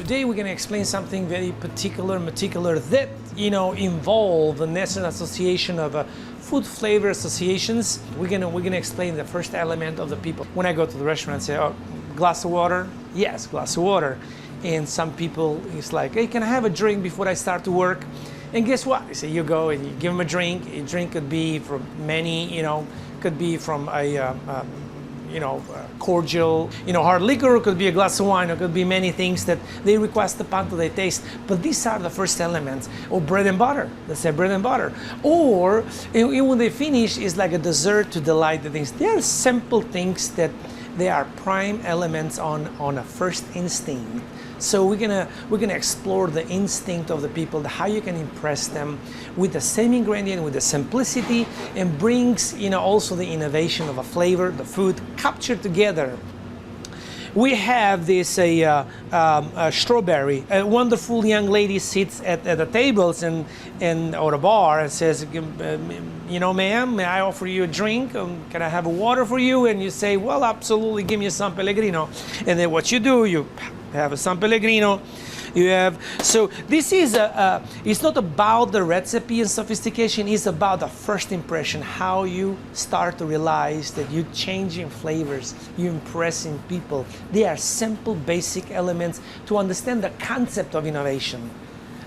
Today we're going to explain something very particular that, involve the National Association of Food Flavor Associations. We're gonna explain the first element of the people. When I go to the restaurant and say, oh, glass of water? Yes, glass of water. And some people, it's like, hey, can I have a drink before I start to work? And guess what? You say, you go and you give them a drink. A drink could be from many, could be from a cordial, hard liquor, could be a glass of wine, it could be many things that they request upon to their taste. But these are the first elements. Or bread and butter. Let's say bread and butter. Or when they finish, it's like a dessert to delight the things. They are simple things that they are prime elements on a first instinct. So we're gonna explore the instinct of the people, how you can impress them with the same ingredient, with the simplicity, and brings also the innovation of a flavor, the food captured together. We have this strawberry. A wonderful young lady sits at the tables or a bar and says, ma'am, may I offer you a drink? Can I have a water for you? And you say, well, absolutely, give me a San Pellegrino. And then what you do, you have a San Pellegrino. So this is it's not about the recipe and sophistication, it's about the first impression, how you start to realize that you're changing flavors, you're impressing people. They are simple, basic elements to understand the concept of innovation,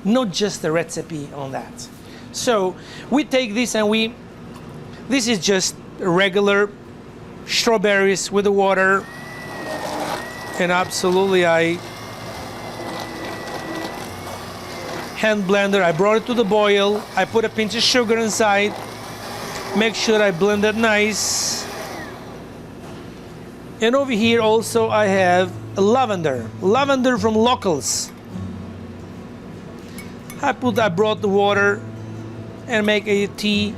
not just the recipe on that. So we take this and this is just regular strawberries with the water, and absolutely I hand blender, I brought it to the boil, I put a pinch of sugar inside, make sure I blend it nice. And over here also I have lavender from Locals. I brought the water and make a tea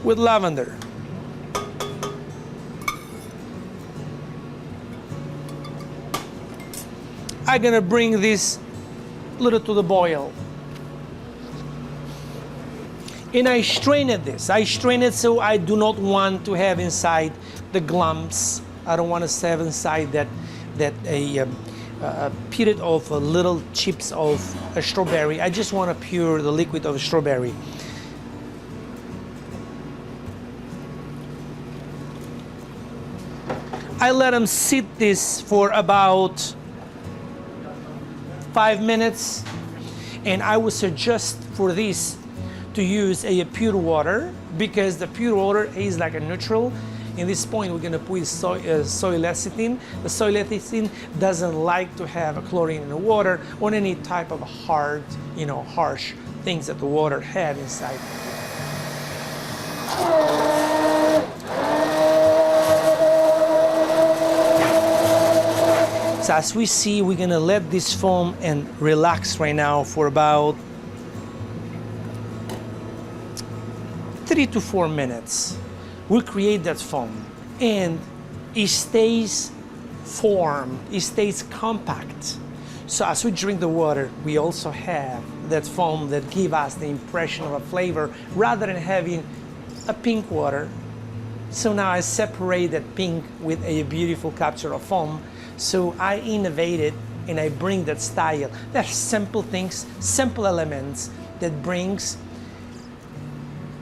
with lavender. I'm gonna bring this little to the boil. And I strain this. I strain it so I do not want to have inside the glumps. I don't want to have inside that period of little chips of a strawberry. I just want to pure the liquid of a strawberry. I let them sit this for about 5 minutes, and I would suggest for this to use a pure water, because the pure water is like a neutral. In this point, we're gonna put soy lecithin. The soy lecithin doesn't like to have a chlorine in the water or any type of hard, harsh things that the water had inside. So as we see, we're gonna let this foam and relax right now for about 3 to 4 minutes. We'll create that foam, and it stays formed, it stays compact. So as we drink the water, we also have that foam that gives us the impression of a flavor rather than having a pink water. So now I separate that pink with a beautiful capture of foam. So I innovated and I bring that style. They're simple things, simple elements that brings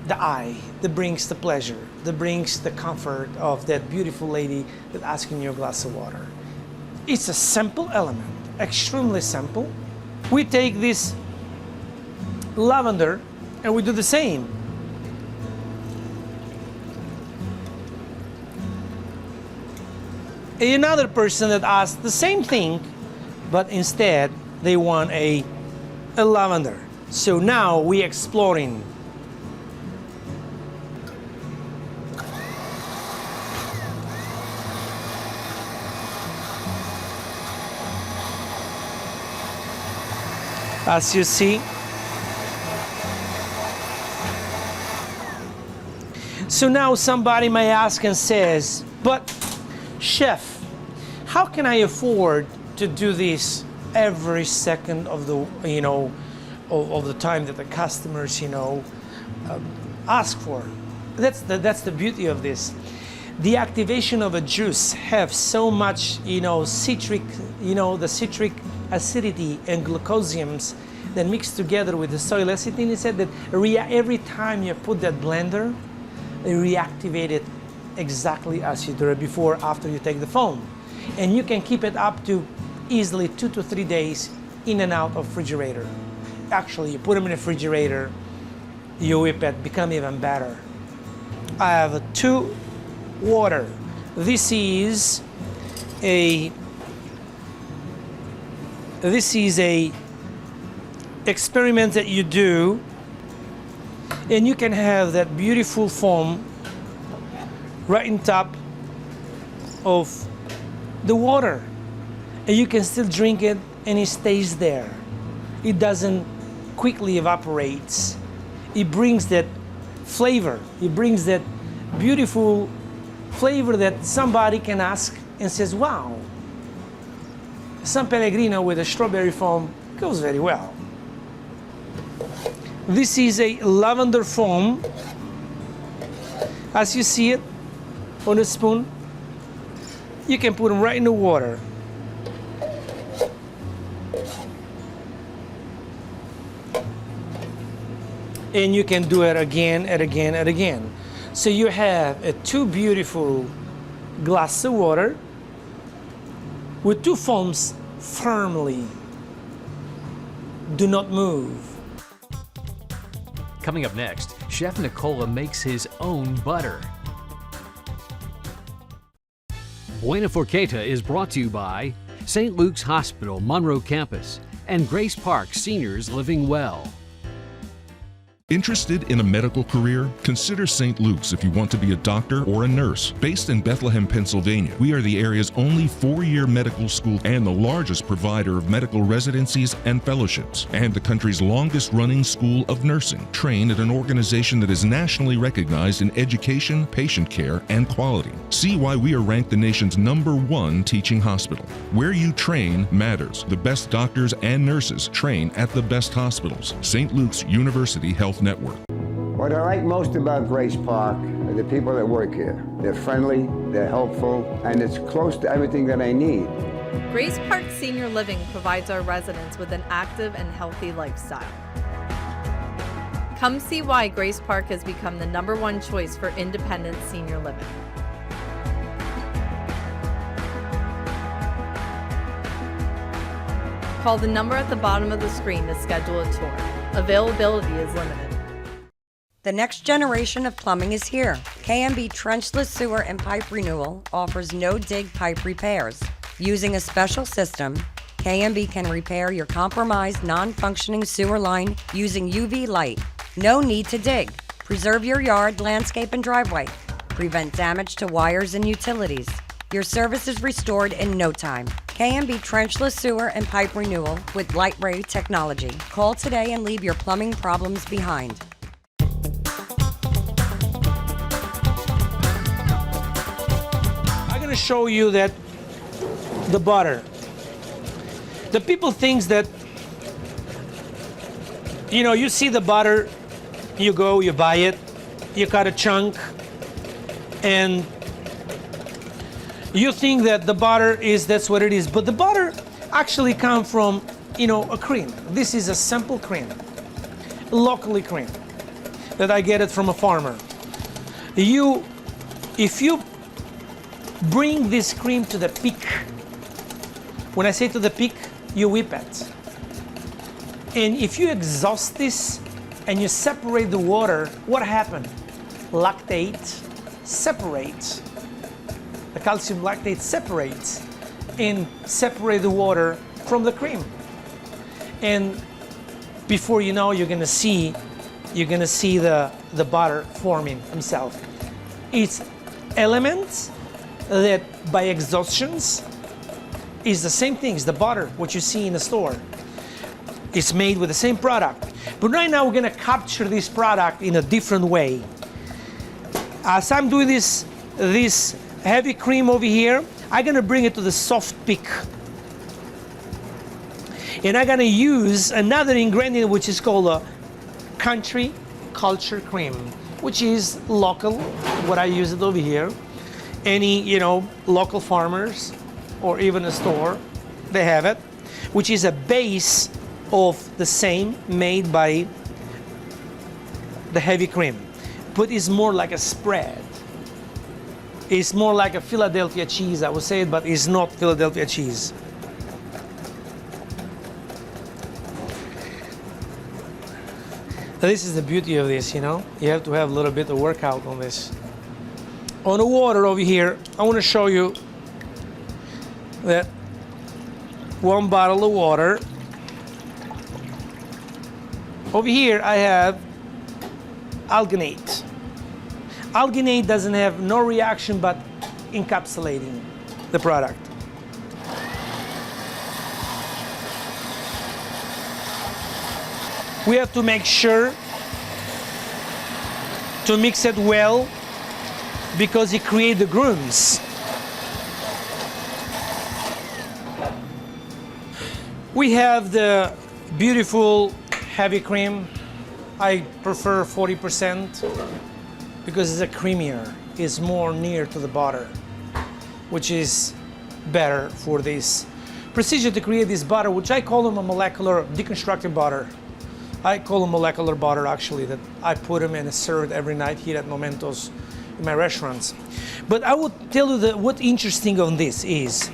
the eye, that brings the pleasure, that brings the comfort of that beautiful lady that asking you a glass of water. It's a simple element, extremely simple. We take this lavender and we do the same. Another person that asked the same thing, but instead they want a lavender. So now we're exploring. As you see. So now somebody may ask and says, but chef, how can I afford to do this every second of the of the time that the customers ask for? That's the beauty of this. the activation of a juice have so much, citric, the citric acidity and glucosiums that mix together with the soy lecithin. He said that every time you put that blender, it reactivated exactly as you do it before, after you take the foam. And you can keep it up to easily 2 to 3 days in and out of refrigerator. Actually, you put them in the refrigerator, you whip it, become even better. I have 2 water. This is a experiment that you do, and you can have that beautiful foam right on top of the water, and you can still drink it and it stays there. It doesn't quickly evaporate. It brings that flavor. It brings that beautiful flavor that somebody can ask and says, wow, San Pellegrino with a strawberry foam goes very well. This is a lavender foam. As you see it on a spoon, you can put them right in the water. And you can do it again and again and again. So you have 2 beautiful glasses of water with 2 foams firmly. Do not move. Coming up next, Chef Nicola makes his own butter. Buona Forchetta is brought to you by St. Luke's Hospital, Monroe Campus, and Grace Park Seniors Living Well. Interested in a medical career? Consider St. Luke's if you want to be a doctor or a nurse. Based in Bethlehem, Pennsylvania, we are the area's only 4-year medical school and the largest provider of medical residencies and fellowships, and the country's longest-running school of nursing, trained at an organization that is nationally recognized in education, patient care, and quality. See why we are ranked the nation's #1 teaching hospital. Where you train matters. The best doctors and nurses train at the best hospitals. St. Luke's University Health Network. What I like most about Grace Park are the people that work here. They're friendly, they're helpful, and it's close to everything that I need. Grace Park Senior Living provides our residents with an active and healthy lifestyle. Come see why Grace Park has become the #1 choice for independent senior living. Call the number at the bottom of the screen to schedule a tour. Availability is limited. The next generation of plumbing is here. KMB Trenchless Sewer and Pipe Renewal offers no-dig pipe repairs. Using a special system, KMB can repair your compromised, non-functioning sewer line using UV light. No need to dig. Preserve your yard, landscape, and driveway. Prevent damage to wires and utilities. Your service is restored in no time. KMB Trenchless Sewer and Pipe Renewal with Light Ray technology. Call today and leave your plumbing problems behind. I'm going to show you that the butter. The people think that, you see the butter, you go, you buy it, you cut a chunk, and you think that the butter that's what it is. But the butter actually comes from, a cream. This is a simple cream, locally cream, that I get it from a farmer. If you bring this cream to the peak, when I say to the peak, you whip it. And if you exhaust this and you separate the water, what happened? Lactate separates. The calcium lactate separates and separate the water from the cream. And before you know, you're gonna see the butter forming himself. It's elements that by exhaustions is the same thing as the butter, what you see in the store. It's made with the same product. But right now we're gonna capture this product in a different way. As I'm doing this heavy cream over here, I'm gonna bring it to the soft peak. And I'm gonna use another ingredient which is called a country culture cream, which is local, what I use it over here. any, local farmers or even a store, they have it, which is a base of the same made by the heavy cream, but it's more like a spread. It's more like a Philadelphia cheese, I would say, but it's not Philadelphia cheese. This is the beauty of this, you have to have a little bit of workout on this. On the water over here, I want to show you that 1 bottle of water. Over here I have alginate. Alginate doesn't have no reaction but encapsulating the product. We have to make sure to mix it well because it creates the grooms. We have the beautiful heavy cream. I prefer 40% because it's a creamier. It's more near to the butter, which is better for this procedure to create this butter, which I call them a molecular deconstructed butter. I call them molecular butter, actually, that I put them and serve every night here at Momentos in my restaurants. But I would tell you that what's interesting on this is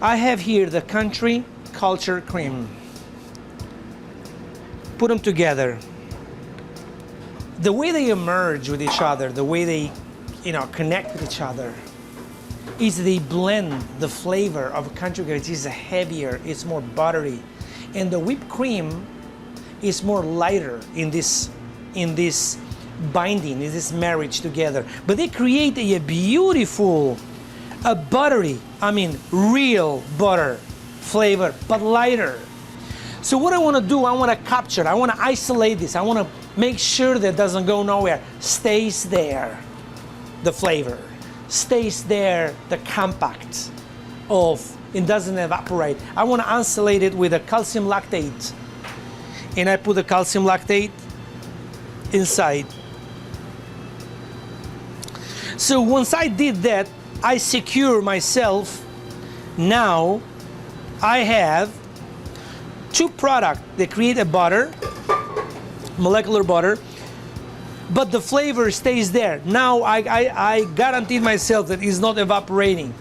I have here the country culture cream. Put them together. The way they emerge with each other, the way they, connect with each other, is they blend the flavor of country cream. It is heavier, it's more buttery, and the whipped cream is more lighter in this binding, in this marriage together. But they create a beautiful, buttery, real butter flavor, but lighter. So what I want to do, I want to capture it. I want to isolate this. I want to make sure that it doesn't go nowhere. Stays there, the flavor. Stays there, the compact of, it doesn't evaporate. I want to isolate it with a calcium lactate. And I put the calcium lactate inside. So once I did that, I secure myself. Now I have two products that create a butter, molecular butter, but the flavor stays there. Now I guaranteed myself that it's not evaporating.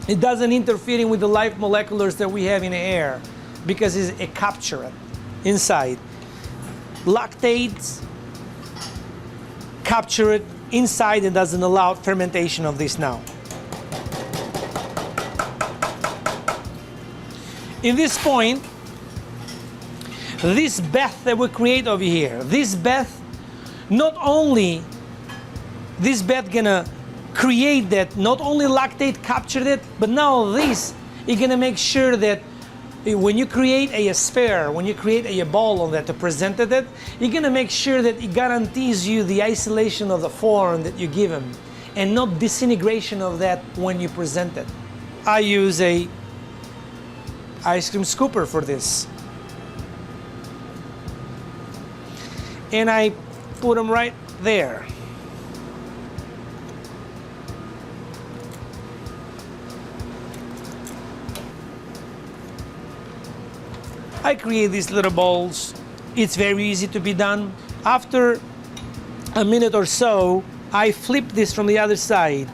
It doesn't interfere with the live moleculars that we have in the air because it's a capture inside. Lactates capture it inside and doesn't allow fermentation of this now. In this point, this bath that we create over here, this bath, not only this bath gonna create that, not only lactate captured it, but now this is gonna make sure that when you create a sphere, when you create a ball of that to present it, you're gonna make sure that it guarantees you the isolation of the form that you give them and not disintegration of that when you present it. I use a ice cream scooper for this. And I put them right there. I create these little balls. It's very easy to be done. After a minute or so, I flip this from the other side.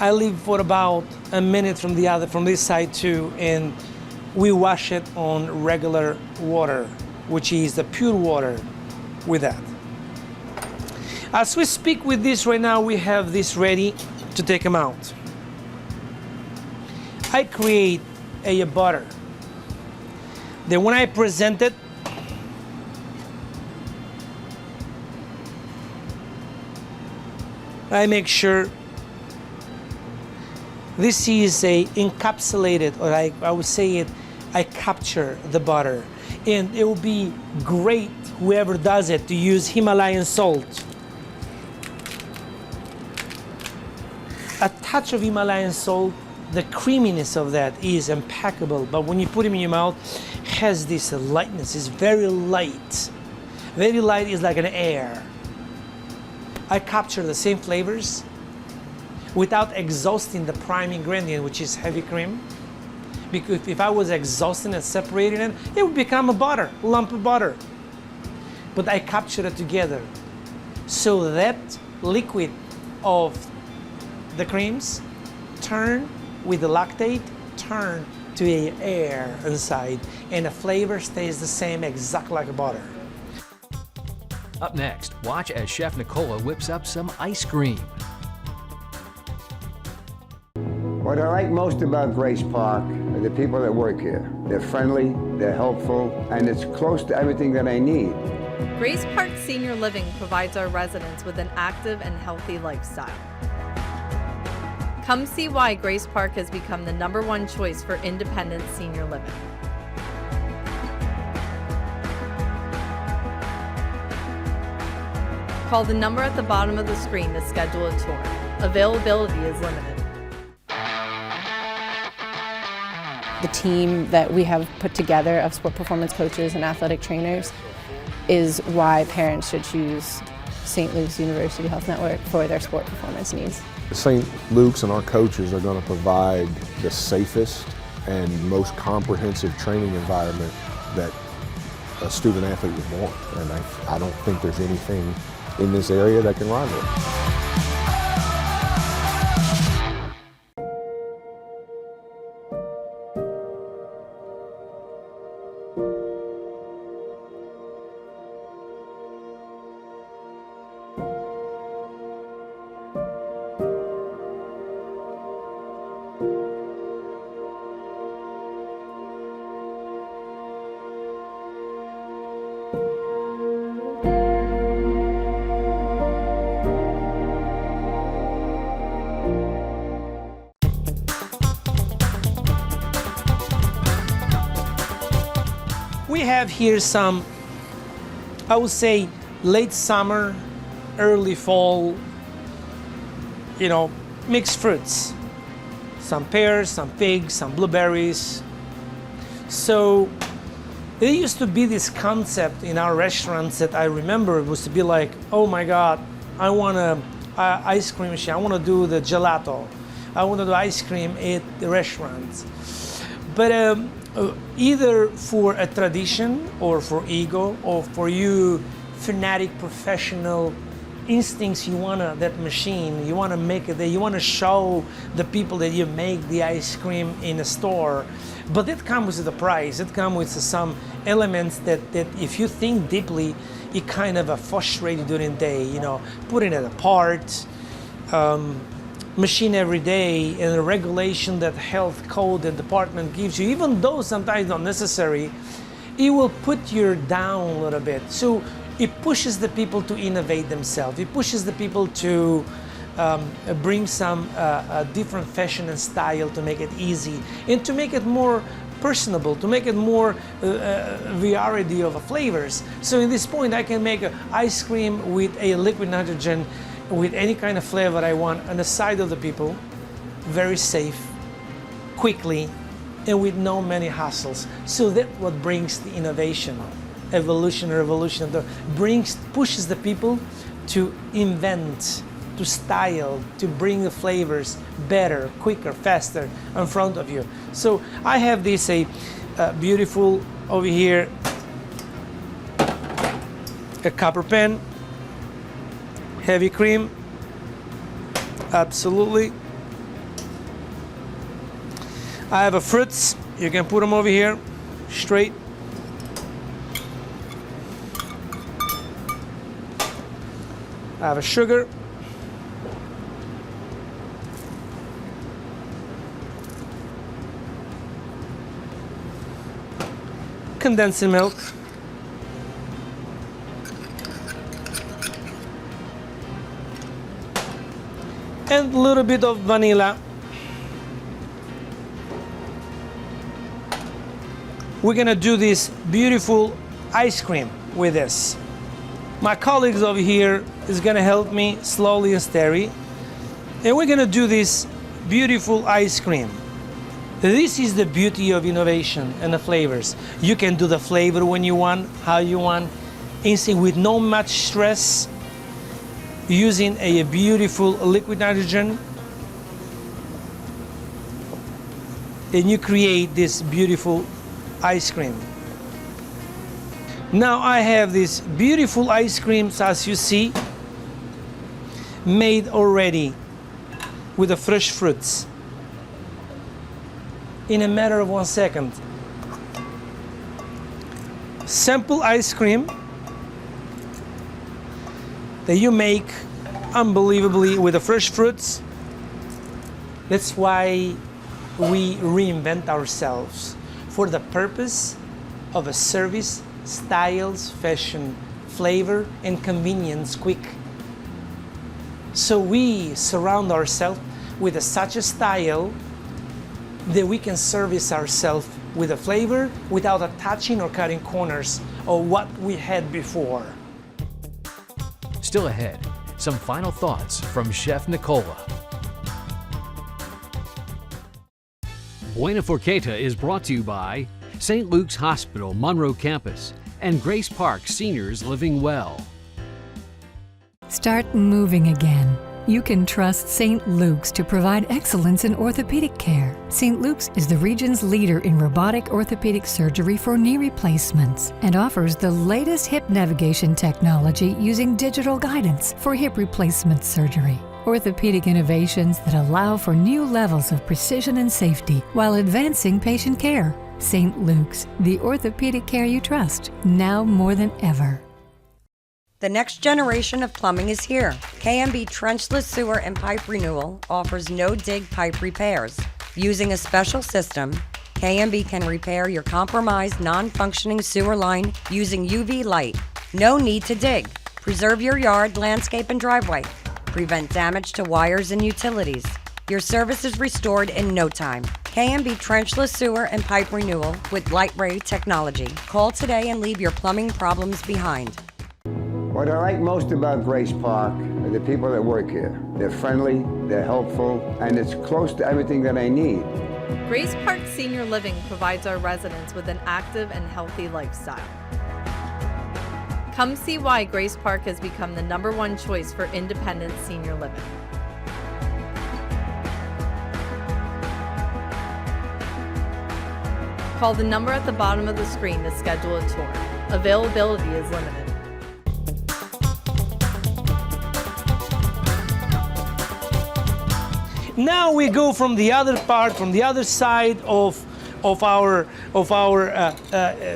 I leave for about a minute from this side too, and we wash it on regular water, which is the pure water with that. As we speak with this right now, we have this ready to take them out. I create a butter. Then when I present it, I make sure this is a encapsulated, or I would say it, I capture the butter. And it will be great, whoever does it, to use Himalayan salt. A touch of Himalayan salt, the creaminess of that is impeccable, but when you put it in your mouth, it has this lightness. It's very light. Very light is like an air. I capture the same flavors without exhausting the prime ingredient, which is heavy cream. Because if I was exhausting and separating it, it would become a butter, lump of butter. But I capture it together. So that liquid of the creams turn with the lactate, turn to a air inside, and the flavor stays the same, exactly like butter. Up next, watch as Chef Nicola whips up some ice cream. What I like most about Grace Park are the people that work here. They're friendly, they're helpful, and it's close to everything that I need. Grace Park Senior Living provides our residents with an active and healthy lifestyle. Come see why Grace Park has become the #1 choice for independent senior living. Call the number at the bottom of the screen to schedule a tour. Availability is limited. The team that we have put together of sport performance coaches and athletic trainers is why parents should choose St. Luke's University Health Network for their sport performance needs. St. Luke's and our coaches are going to provide the safest and most comprehensive training environment that a student athlete would want, and I don't think there's anything in this area that can rival it. We have here some, I would say, late summer, early fall, mixed fruits. Some pears, some figs, some blueberries. So there used to be this concept in our restaurants that I remember. It was to be like, oh my God, I want a ice cream machine. I want to do the gelato. I want to do ice cream at the restaurants. But either for a tradition or for ego or for you fanatic professional instincts, you want that machine, you want to make it there, you want to show the people that you make the ice cream in a store. But it comes with a price. It comes with some elements that if you think deeply, it kind of frustrates you during the day, putting it apart, machine every day, and the regulation that health code and department gives you, even though sometimes not necessary, it will put you down a little bit. So it pushes the people to innovate themselves. It pushes the people to bring some different fashion and style to make it easy and to make it more personable, to make it more variety of flavors. So in this point, I can make an ice cream with a liquid nitrogen with any kind of flavor I want on the side of the people, very safe, quickly, and with no many hassles. So that's what brings the innovation, evolution, that pushes the people to invent, to style, to bring the flavors better, quicker, faster in front of you. So I have this beautiful over here, a copper pen, heavy cream, absolutely. I have fruits, you can put them over here, straight. I have a sugar. Condensed milk. And a little bit of vanilla. We're gonna do this beautiful ice cream with this. My colleagues over here is gonna help me slowly and steady. And we're gonna do this beautiful ice cream. This is the beauty of innovation and the flavors. You can do the flavor when you want, how you want, instant with no much stress. using a beautiful liquid nitrogen, and you create this beautiful ice cream. Now I have these beautiful ice creams, as you see, made already with the fresh fruits in a matter of 1 second. Simple ice cream that you make unbelievably with the fresh fruits. That's why we reinvent ourselves for the purpose of a service, styles, fashion, flavor, and convenience, quick. So we surround ourselves with such a style that we can service ourselves with a flavor without touching or cutting corners of what we had before. Still ahead, some final thoughts from Chef Nicola. Buona Forchetta is brought to you by St. Luke's Hospital, Monroe Campus, and Grace Park Seniors Living Well. Start moving again. You can trust St. Luke's to provide excellence in orthopedic care. St. Luke's is the region's leader in robotic orthopedic surgery for knee replacements and offers the latest hip navigation technology using digital guidance for hip replacement surgery. Orthopedic innovations that allow for new levels of precision and safety while advancing patient care. St. Luke's, the orthopedic care you trust, now more than ever. The next generation of plumbing is here. KMB Trenchless Sewer and Pipe Renewal offers no-dig pipe repairs. Using a special system, KMB can repair your compromised, non-functioning sewer line using UV light. No need to dig. Preserve your yard, landscape, and driveway. Prevent damage to wires and utilities. Your service is restored in no time. KMB Trenchless Sewer and Pipe Renewal with Light Ray technology. Call today and leave your plumbing problems behind. What I like most about Grace Park are the people that work here. They're friendly, they're helpful, and it's close to everything that I need. Grace Park Senior Living provides our residents with an active and healthy lifestyle. Come see why Grace Park has become the #1 choice for independent senior living. Call the number at the bottom of the screen to schedule a tour. Availability is limited. Now we go from the other part, from the other side of our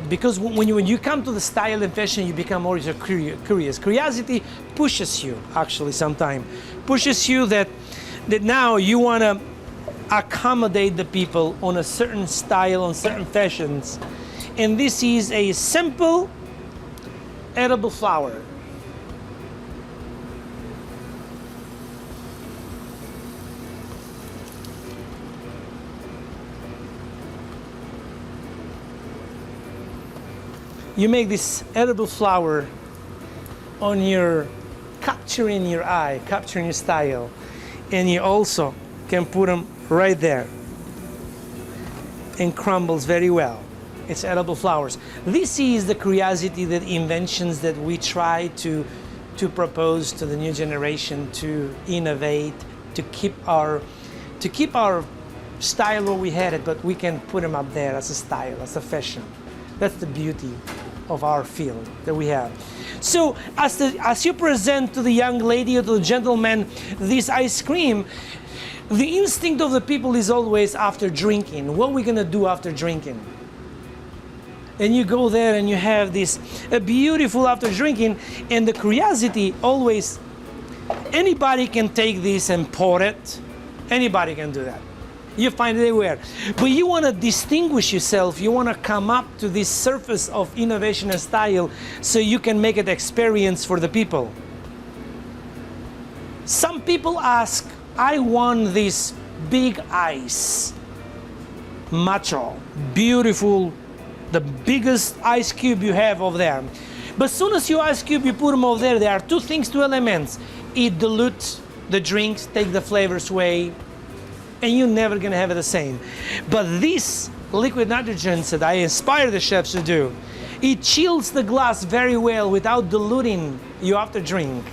because when you come to the style and fashion, you become more curious. Curiosity pushes you, actually, sometimes pushes you that now you want to accommodate the people on a certain style, on certain fashions, and this is a simple edible flower. You make this edible flower on capturing your eye, capturing your style, and you also can put them right there and crumbles very well. It's edible flowers. This is the curiosity, the inventions that we try to propose to the new generation, to innovate, to keep our style where we had it, but we can put them up there as a style, as a fashion. That's the beauty of our field that we have. So as you present to the young lady or to the gentleman this ice cream, the instinct of the people is always after drinking. What are we gonna do after drinking? And you go there and you have this beautiful after drinking, and the curiosity always, anybody can take this and pour it. Anybody can do that. You find it everywhere. But you want to distinguish yourself. You want to come up to this surface of innovation and style so you can make it experience for the people. Some people ask, I want this big ice, macho, beautiful, the biggest ice cube you have over there. But as soon as you ice cube, you put them over there are two elements. It dilutes the drinks, take the flavors away, and you're never gonna have it the same. But this liquid nitrogen that I inspire the chefs to do, it chills the glass very well without diluting you after drink.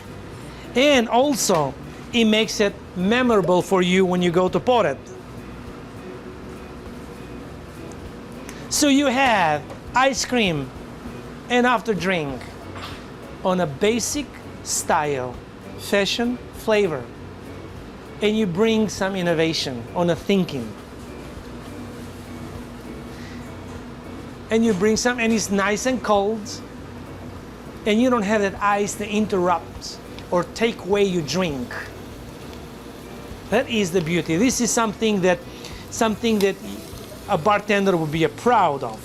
And also, it makes it memorable for you when you go to pour it. So you have ice cream and after drink on a basic style, fashion, flavor. And you bring some innovation on a thinking. And you bring some, and it's nice and cold. And you don't have that ice to interrupt or take away your drink. That is the beauty. This is something that a bartender would be proud of.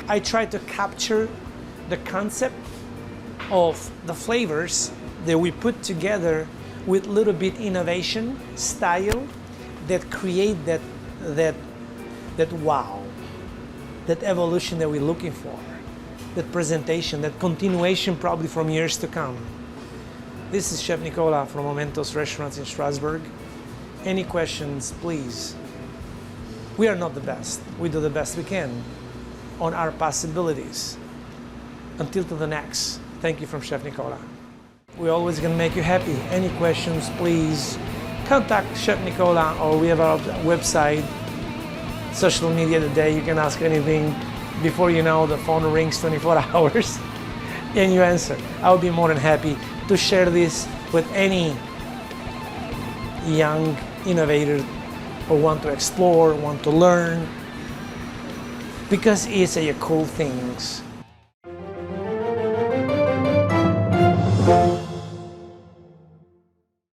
I try to capture the concept of the flavors that we put together with a little bit innovation, style, that create that wow, that evolution that we're looking for, that presentation, that continuation probably from years to come. This is Chef Nicola from Momentos Restaurants in Strasbourg. Any questions, please. We are not the best. We do the best we can on our possibilities. Until to the next, thank you from Chef Nicola. We're always gonna make you happy. Any questions, please contact Chef Nicola, or we have our website, social media today. You can ask anything. Before you know, the phone rings 24 hours and you answer. I'll be more than happy to share this with any young innovator who want to explore, want to learn, because it's a cool things.